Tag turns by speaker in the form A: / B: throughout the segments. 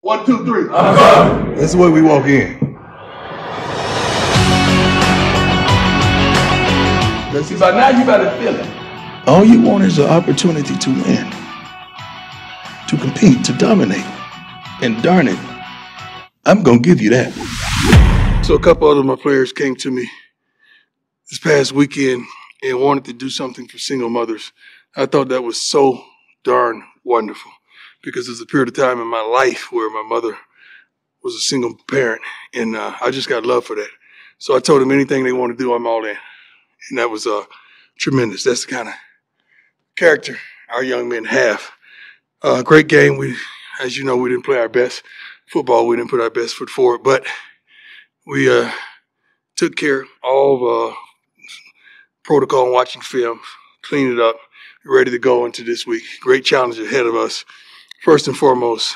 A: 1, 2, 3.
B: That's the way we walk in.
A: See, by now you better feel it.
B: All you want is an opportunity to win, to compete, to dominate. And darn it, I'm going to give you that. So a couple of my players came to me this past weekend and wanted to do something for single mothers. I thought that was so darn wonderful because there's a period of time in my life where my mother was a single parent, and I just got love for that. So I told them anything they want to do, I'm all in. And that was tremendous. That's the kind of character our young men have. Great game. As you know, we didn't play our best football. We didn't put our best foot forward, but we took care of all of protocol and watching film, cleaned it up, ready to go into this week. Great challenge ahead of us. First and foremost,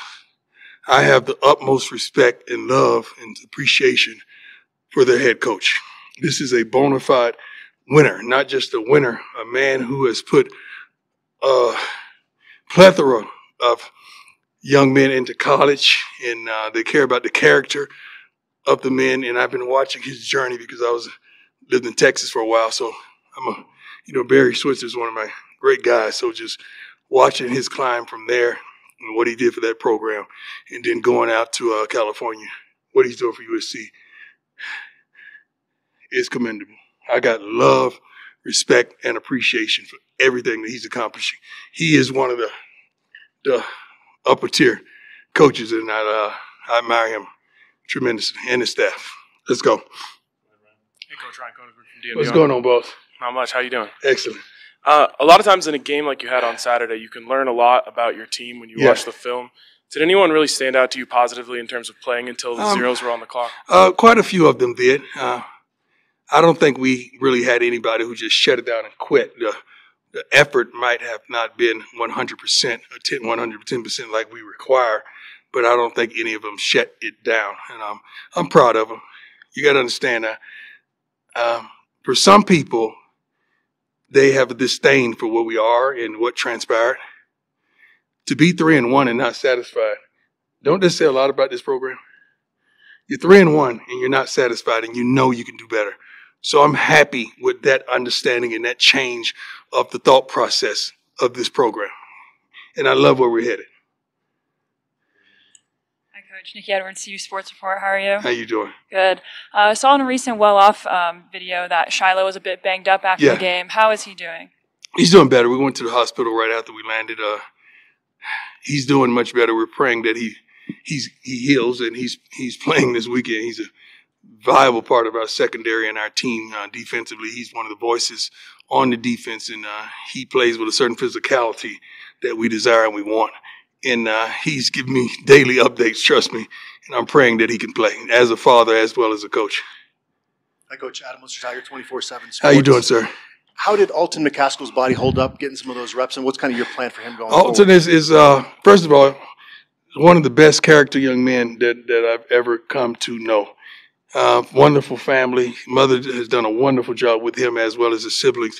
B: I have the utmost respect and love and appreciation for their head coach. This is a bona fide winner, not just a winner, a man who has put a plethora of young men into college, and they care about the character of the men. And I've been watching his journey because I lived in Texas for a while. So Barry Switzer is one of my great guys. So just watching his climb from there and what he did for that program, and then going out to California, what he's doing for USC is commendable. I got love, respect, and appreciation for everything that he's accomplishing. He is one of the upper tier coaches, and I admire him tremendously and his staff. Let's go.
C: Hey, Coach Ryan Koenigsberg from DMV.
B: What's going on, boss?
C: Not much. How you doing?
B: Excellent.
C: A lot of times in a game like you had on Saturday, you can learn a lot about your team when you watch the film. Did anyone really stand out to you positively in terms of playing until the zeros were on the clock?
B: Quite a few of them did. I don't think we really had anybody who just shut it down and quit. The effort might have not been 100% or 110% like we require, but I don't think any of them shut it down. And I'm proud of them. You got to understand that for some people, they have a disdain for what we are and what transpired. To be 3-1 and not satisfied, don't that say a lot about this program? You're 3-1 and you're not satisfied, and you know you can do better. So I'm happy with that understanding and that change of the thought process of this program. And I love where we're headed.
D: Hi, Coach. Nikki Edwards, CU Sports Report. How are you?
B: How you doing?
D: Good. I saw in a recent well-off video that Shiloh was a bit banged up after the game. How is he doing?
B: He's doing better. We went to the hospital right after we landed. He's doing much better. We're praying that he heals, and he's playing this weekend. He's a viable part of our secondary and our team defensively. He's one of the voices on the defense, and he plays with a certain physicality that we desire and we want. And he's giving me daily updates, trust me, and I'm praying that he can play as a father as well as a coach.
E: Hi, Coach. Adam Tiger, 24/7 Sports.
B: How you doing, sir?
E: How did Alton McCaskill's body hold up, getting some of those reps, and what's kind of your plan for him going
B: Alton
E: forward?
B: is first of all, one of the best character young men that I've ever come to know. Wonderful family. Mother has done a wonderful job with him as well as his siblings.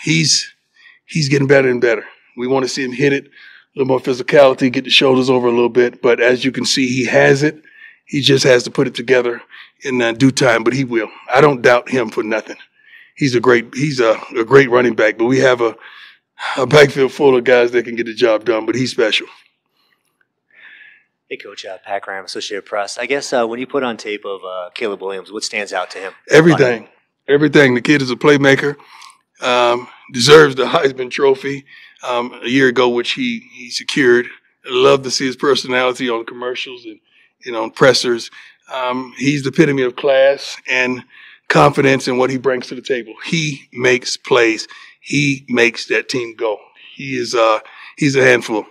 B: He's getting better and better. We want to see him hit it, a little more physicality, get the shoulders over a little bit. But as you can see, he has it. He just has to put it together in due time, but he will. I don't doubt him for nothing. He's a great running back, but we have a backfield full of guys that can get the job done, but he's special.
F: Hey, Coach, Pat Graham, Associated Press. I guess when you put on tape of Caleb Williams, what stands out to him?
B: Everything. Everything. The kid is a playmaker, deserves the Heisman Trophy a year ago, which he secured. I love to see his personality on commercials and on pressers. He's the epitome of class and confidence in what he brings to the table. He makes plays. He makes that team go. He's a handful.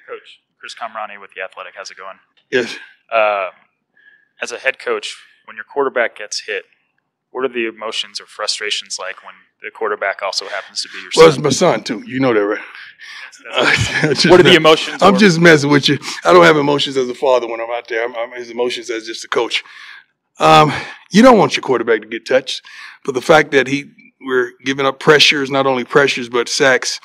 G: Coach, Chris Kamrani with The Athletic. How's it going?
B: Yes.
G: As a head coach, when your quarterback gets hit, what are the emotions or frustrations like when the quarterback also happens to be your son?
B: Well, it's my son, too. You know that, right?
G: What are the emotions?
B: I'm just messing with you. I don't have emotions as a father when I'm out there. I'm his emotions as just a coach. You don't want your quarterback to get touched, but the fact that we're giving up pressures, not only pressures but sacks,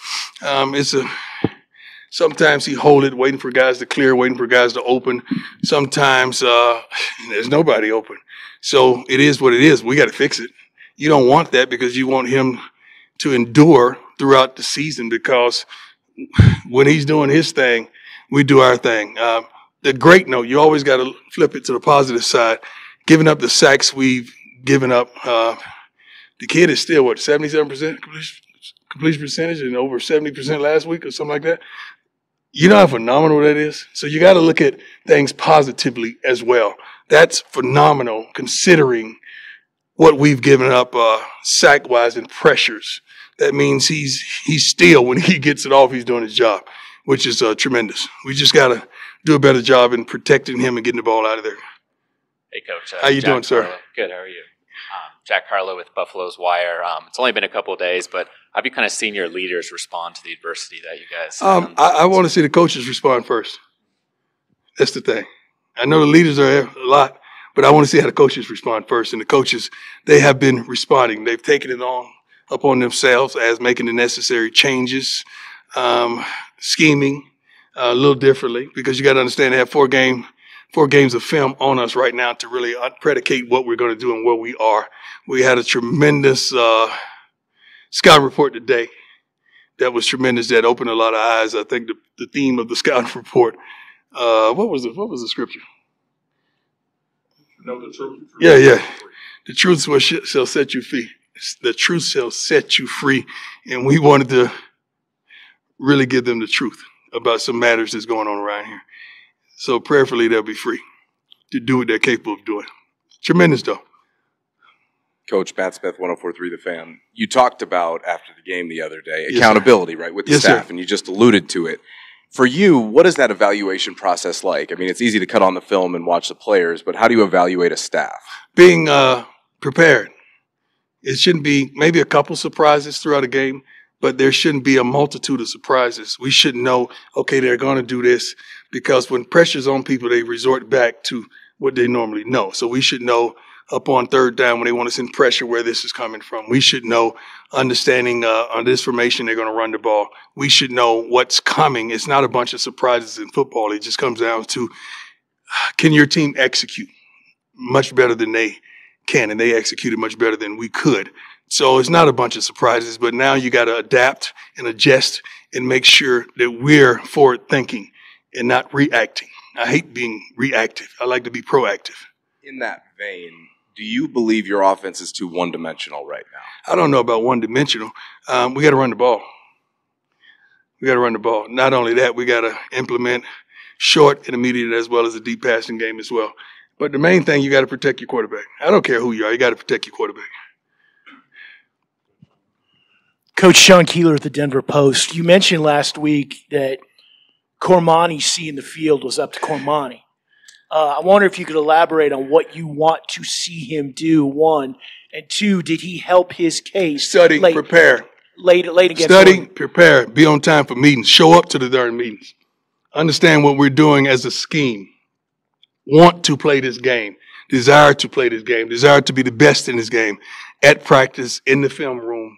B: Sometimes he hold it, waiting for guys to clear, waiting for guys to open. Sometimes there's nobody open. So it is what it is. We got to fix it. You don't want that because you want him to endure throughout the season, because when he's doing his thing, we do our thing. The great note, you always got to flip it to the positive side. Giving up the sacks we've given up, the kid is still, 77% completion percentage and over 70% last week or something like that. You know how phenomenal that is? So you got to look at things positively as well. That's phenomenal considering what we've given up sack-wise and pressures. That means he's still, when he gets it off, he's doing his job, which is tremendous. We just got to do a better job in protecting him and getting the ball out of there.
H: Hey, Coach.
B: How you doing, sir?
H: Good. How are you? Jack Harlow with Buffalo's Wire. It's only been a couple of days, but have you kind of seen your leaders respond to the adversity that you guys?
B: I want to see the coaches respond first. That's the thing. I know the leaders are a lot, but I want to see how the coaches respond first. And the coaches, they have been responding. They've taken it upon themselves as making the necessary changes, scheming a little differently, because you got to understand they have four games of film on us right now to really predicate what we're going to do and where we are. We had a tremendous scouting report today that was tremendous, that opened a lot of eyes. I think the theme of the scouting report, what was the scripture?
A: Know the truth.
B: Yeah. The truth shall set you free. The truth shall set you free. And we wanted to really give them the truth about some matters that's going on around here. So prayerfully, they'll be free to do what they're capable of doing. Tremendous, though.
I: Coach, Matt Smith, 104.3 The Fan. You talked about, after the game the other day, accountability, right, with the staff, and you just alluded to it. For you, what is that evaluation process like? I mean, it's easy to cut on the film and watch the players, but how do you evaluate a staff?
B: Being prepared. It shouldn't be maybe a couple surprises throughout a game, but there shouldn't be a multitude of surprises. We should know, okay, they're going to do this, because when pressure's on people, they resort back to what they normally know. So we should know up on third down when they want to send pressure where this is coming from. We should know, understanding on this formation, they're going to run the ball. We should know what's coming. It's not a bunch of surprises in football. It just comes down to, can your team execute much better than they can? And they executed much better than we could. So it's not a bunch of surprises, but now you got to adapt and adjust and make sure that we're forward thinking and not reacting. I hate being reactive. I like to be proactive.
I: In that vein, do you believe your offense is too one-dimensional right now?
B: I don't know about one-dimensional. We got to run the ball. Not only that, we got to implement short and immediate as well as a deep passing game as well. But the main thing, you got to protect your quarterback. I don't care who you are. You got to protect your quarterback.
J: Coach Sean Keeler at the Denver Post, you mentioned last week that Cormani's seeing the field was up to Cormani. I wonder if you could elaborate on what you want to see him do, one. And two, did he help his case?
B: Study, prepare.
J: Late against
B: Study,
J: Oregon?
B: Prepare, be on time for meetings. Show up to the darn meetings. Understand what we're doing as a scheme. Want to play this game. Desire to play this game. Desire to be the best in this game. At practice, in the film room,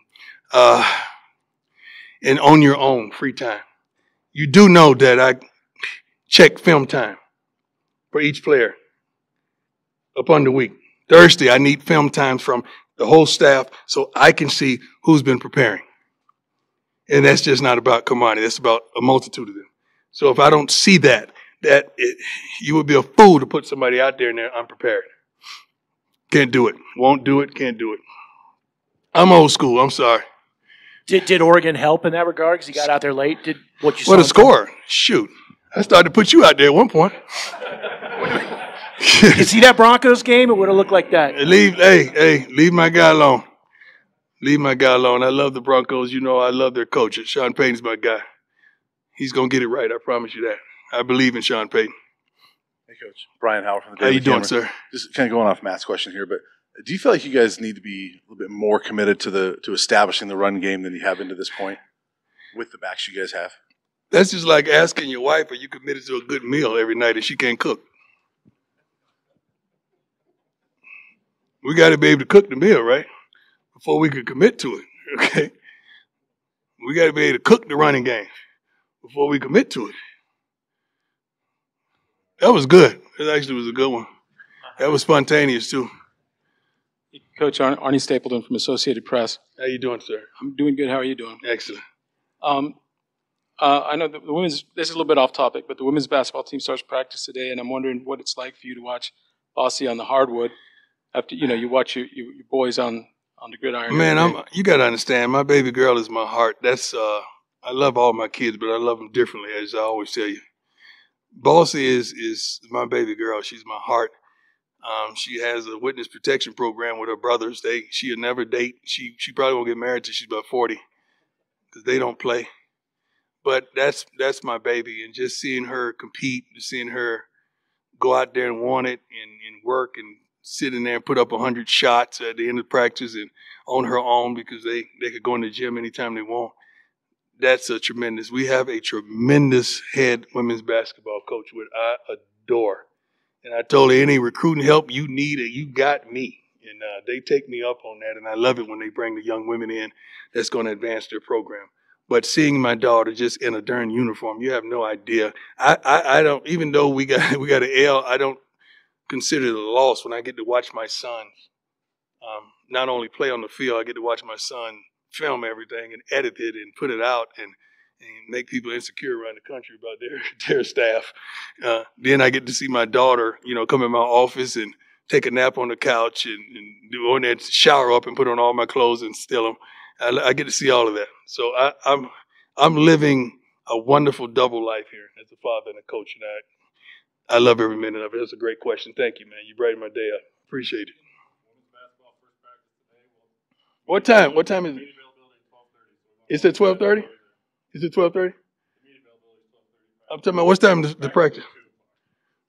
B: and on your own free time. You do know that I check film time for each player upon the week. Thursday, I need film times from the whole staff so I can see who's been preparing. And that's just not about Kamani. That's about a multitude of them. So if I don't see that you would be a fool to put somebody out there and they're unprepared. Can't do it. Won't do it. Can't do it. I'm old school. I'm sorry.
J: Did Oregon help in that regard because he got out there late? What you saw?
B: What a score. Shoot. I started to put you out there at one point.
J: You see that Broncos game? It would have looked like that.
B: Leave my guy alone. Leave my guy alone. I love the Broncos. You know I love their coach. Sean Payton's my guy. He's going to get it right. I promise you that. I believe in Sean Payton.
K: Hey, Coach. Brian Howard from the
B: How
K: Daily
B: you doing,
K: Camera.
B: sir?
K: Just kind of going off Matt's question here, but do you feel like you guys need to be a little bit more committed to establishing the run game than you have been to this point with the backs you guys have?
B: That's just like asking your wife, are you committed to a good meal every night and she can't cook? We got to be able to cook the meal, right? Before we could commit to it, okay? We got to be able to cook the running game. before we commit to it. That was good. It actually was a good one. That was spontaneous too.
L: Coach Arnie Stapleton from Associated Press.
B: How you doing, sir?
L: I'm doing good. How are you doing?
B: Excellent.
L: I know the women's. This is a little bit off topic, but the women's basketball team starts practice today, and I'm wondering what it's like for you to watch Bossy on the hardwood after you watch your boys on the gridiron.
B: Man, you got to understand. My baby girl is my heart. That's I love all my kids, but I love them differently, as I always tell you. Bossy is my baby girl. She's my heart. She has a witness protection program with her brothers. She'll never date. She probably won't get married till she's about 40 because they don't play. But that's my baby, and just seeing her compete, just seeing her go out there and want it and work and sit in there and put up 100 shots at the end of practice and on her own because they could go in the gym anytime they want. That's a tremendous. We have a tremendous head women's basketball coach, which I adore. And I told her, any recruiting help you need, you got me. And they take me up on that, and I love it when they bring the young women in that's going to advance their program. But seeing my daughter just in a darn uniform, you have no idea. I don't, even though we got an L, I don't consider it a loss when I get to watch my son not only play on the field, I get to watch my son film everything and edit it and put it out and make people insecure around the country about their staff. Then I get to see my daughter, come in my office and take a nap on the couch and do on that, shower up and put on all my clothes and steal them. I get to see all of that. So I'm living a wonderful double life here as a father and a coach, and I love every minute of it. That's a great question. Thank you, man. You brightened my day up. Appreciate it. What time? What time is it? Is it 12:30? Is it 12:30? I'm talking about what's time the practice?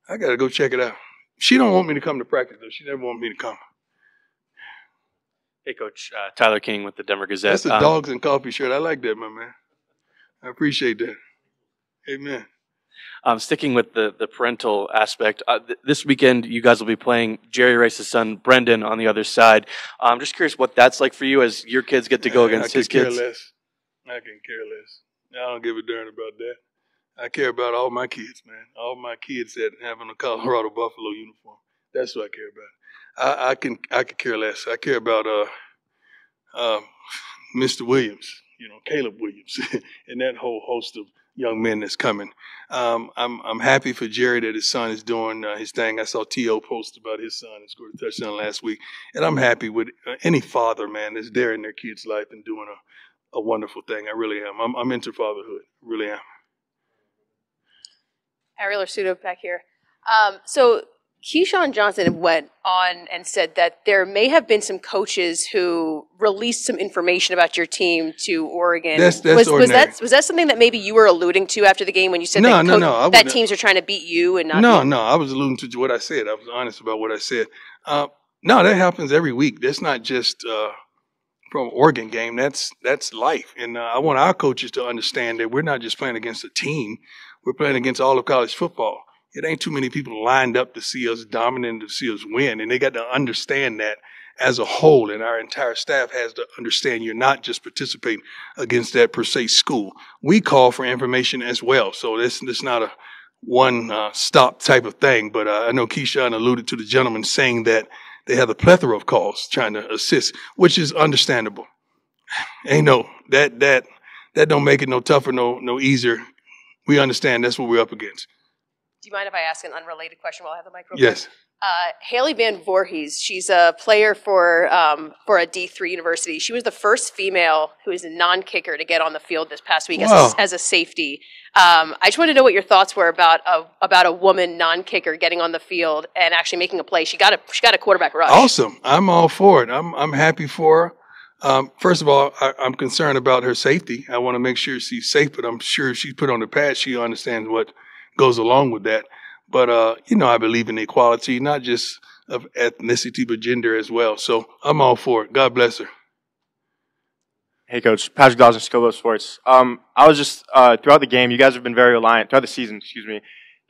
B: I got to go check it out. She don't want me to come to practice, though. She never wanted me to come.
M: Hey, Coach. Tyler King with the Denver Gazette.
B: That's a dogs and coffee shirt. I like that, my man. I appreciate that. Amen.
M: Sticking with the parental aspect, this weekend you guys will be playing Jerry Rice's son, Brendan, on the other side. I'm just curious what that's like for you as your kids get to go against his kids.
B: I can care less. I don't give a darn about that. I care about all my kids, man. All my kids that have on a Colorado Buffalo uniform. That's what I care about. I can care less. I care about Mr. Williams, Caleb Williams, and that whole host of young men that's coming. I'm happy for Jerry that his son is doing his thing. I saw T.O. post about his son and scored a touchdown last week. And I'm happy with any father, man, that's there in their kid's life and doing a wonderful thing. I really am. I'm into fatherhood. I really am.
N: Ariel Arsuto back here. So Keyshawn Johnson went on and said that there may have been some coaches who released some information about your team to Oregon.
B: Was
N: that something that maybe you were alluding to after the game when you said that teams are trying to beat you and not you?
B: No, I was alluding to what I said. I was honest about what I said. No, that happens every week. That's not just from an Oregon game. That's life. And I want our coaches to understand that we're not just playing against a team. We're playing against all of college football. It ain't too many people lined up to see us dominant, to see us win. And they got to understand that as a whole. And our entire staff has to understand you're not just participating against that per se school. We call for information as well. So this not a one-stop type of thing. But I know Keyshawn alluded to the gentleman saying that they have a plethora of calls trying to assist, which is understandable. That don't make it no tougher, no easier. We understand that's what we're up against.
N: Do you mind if I ask an unrelated question while I have the microphone?
B: Yes.
N: Haley Van Voorhees, she's a player for a D3 university. She was the first female who is a non-kicker to get on the field this past week as a safety. I just wanted to know what your thoughts were about a woman non-kicker getting on the field and actually making a play. She got a quarterback rush.
B: Awesome. I'm all for it. I'm happy for her. First of all, I'm concerned about her safety. I want to make sure she's safe, but I'm sure if she's put on the pad, she understands what goes along with that. But, I believe in equality, not just of ethnicity, but gender as well. So I'm all for it. God bless her.
O: Hey, Coach. Patrick Dawson, Scobo Sports. I was just, throughout the game, you guys have been very reliant, throughout the season, you guys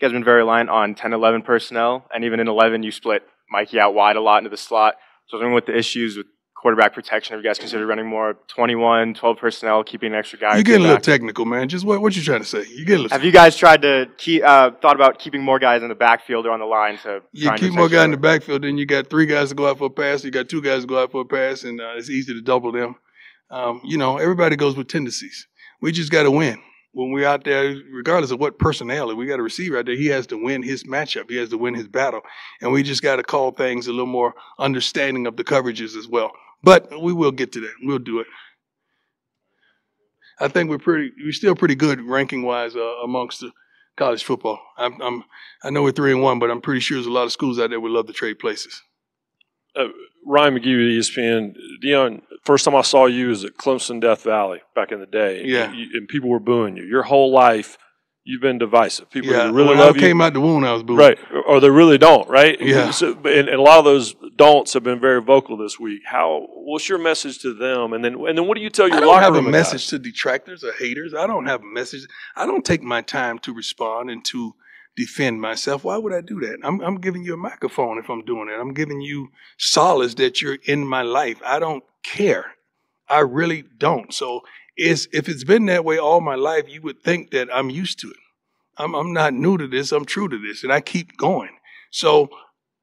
O: have been very reliant on 10-11 personnel. And even in 11, you split Mikey out wide a lot into the slot. So I was wondering what the issues with quarterback protection? Have you guys considered running more 21, 12 personnel, keeping an extra guy?
B: You're getting a little technical, man. Just what you trying to say? You getting?
O: Have you guys tried to thought about keeping more guys in the backfield or on the line to?
B: You keep more guys in the backfield, then you got 3 guys to go out for a pass. You got 2 guys to go out for a pass, and it's easy to double them. Everybody goes with tendencies. We just got to win. When we're out there, regardless of what personnel, we got a receiver out there, he has to win his matchup. He has to win his battle. And we just got to call things a little more understanding of the coverages as well. But we will get to that. We'll do it. I think we're still pretty good ranking-wise amongst the college football. I know we're 3-1, but I'm pretty sure there's a lot of schools out there would love to trade places.
P: Ryan McGee with ESPN. Dion, first time I saw you was at Clemson Death Valley back in the day.
B: Yeah.
P: And people were booing you. Your whole life, you've been divisive. People
B: Yeah,
P: really
B: when
P: love
B: I
P: you.
B: came out the womb, I was booed.
P: Right. Or they really don't, right?
B: Yeah.
P: So, and a lot of those don'ts have been very vocal this week. What's your message to them? And then what do you tell your locker room?
B: I don't have a
P: guys?
B: message to detractors or haters. I don't have a message. I don't take my time to respond and to defend myself. Why would I do that? I'm giving you a microphone if I'm doing it. I'm giving you solace that you're in my life. I don't care. I really don't. So if it's been that way all my life, you would think that I'm used to it. I'm not new to this. I'm true to this, and I keep going. So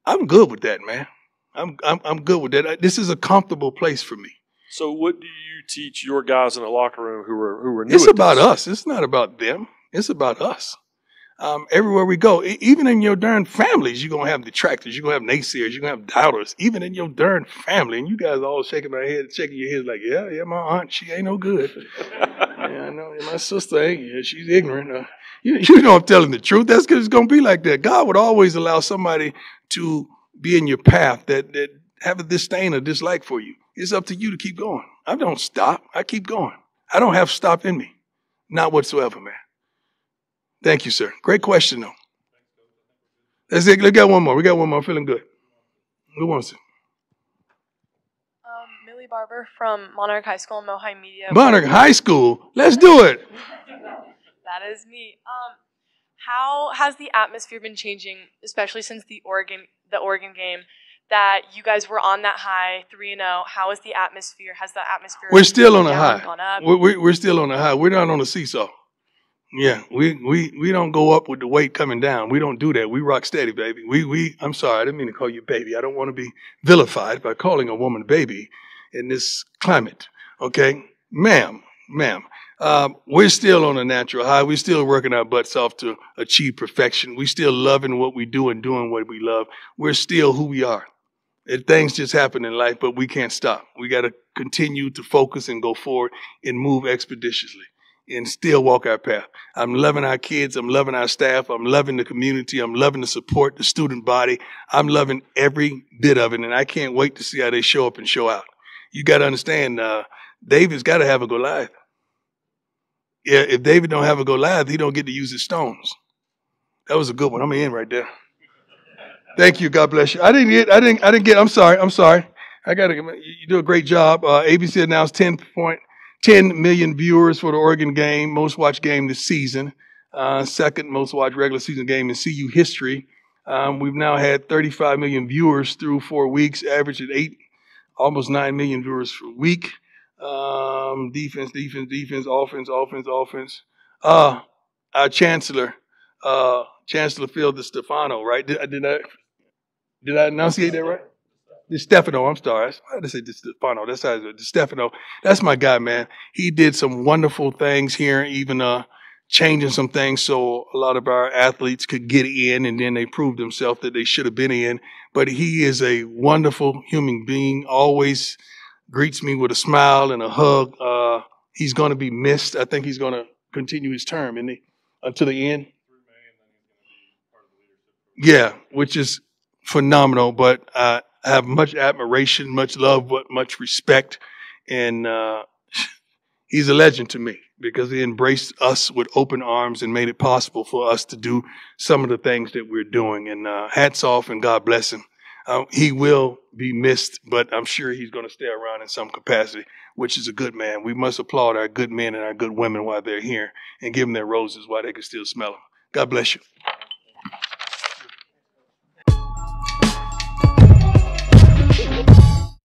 B: I'm good with that, man. I'm good with that. This is a comfortable place for me.
P: So what do you teach your guys in the locker room who are new?
B: It's
P: at
B: about
P: this?
B: us. It's not about them. It's about us. Everywhere we go, even in your darn families, you're going to have detractors. You're going to have naysayers. You're going to have doubters. Even in your darn family. And you guys all shaking my head, shaking your heads like, yeah, my aunt, she ain't no good. Yeah, I know. My sister ain't. She's ignorant. You know I'm telling the truth. That's because it's going to be like that. God would always allow somebody to be in your path that have a disdain or dislike for you. It's up to you to keep going. I don't stop. I keep going. I don't have stop in me. Not whatsoever, man. Thank you, sir. Great question, though. That's it. We got one more. I'm feeling good. Who wants it?
Q: Millie Barber from Monarch High School in Mohai Media.
B: Monarch High School. Let's do it.
Q: That is me. How has the atmosphere been changing, especially since the Oregon game? That you guys were on that high, 3-0. How is the atmosphere? Has the atmosphere?
B: We're still on a
Q: gone
B: high.
Q: up?
B: We're still on a high. We're not on a seesaw. Yeah, we don't go up with the weight coming down. We don't do that. We rock steady, baby. I'm sorry, I didn't mean to call you baby. I don't want to be vilified by calling a woman baby in this climate. Okay, ma'am. We're still on a natural high. We're still working our butts off to achieve perfection. We're still loving what we do and doing what we love. We're still who we are. Things just happen in life, but we can't stop. We got to continue to focus and go forward and move expeditiously and still walk our path. I'm loving our kids. I'm loving our staff. I'm loving the community. I'm loving the support, the student body. I'm loving every bit of it, and I can't wait to see how they show up and show out. You got to understand, David's got to have a Goliath. Yeah, if David don't have a Goliath, he don't get to use his stones. That was a good one. I'm in right there. Thank you. God bless you. I didn't get. I'm sorry. You do a great job. ABC announced 10 million viewers for the Oregon game, most watched game this season. Second most watched regular season game in CU history. We've now had 35 million viewers through 4 weeks, average at almost 9 million viewers per week. Defense, offense. Our Chancellor Field de Stefano, right? Did I enunciate that right? Stefano, I'm sorry. I had to say Stefano. That's how Stefano. That's my guy, man. He did some wonderful things here, even changing some things so a lot of our athletes could get in, and then they proved themselves that they should have been in. But he is a wonderful human being, always greets me with a smile and a hug. He's going to be missed. I think he's going to continue his term, isn't he? Until the end. Yeah, which is phenomenal. But I have much admiration, much love, but much respect. And he's a legend to me because he embraced us with open arms and made it possible for us to do some of the things that we're doing. And hats off and God bless him. He will be missed, but I'm sure he's going to stay around in some capacity, which is a good man. We must applaud our good men and our good women while they're here and give them their roses while they can still smell them. God bless you.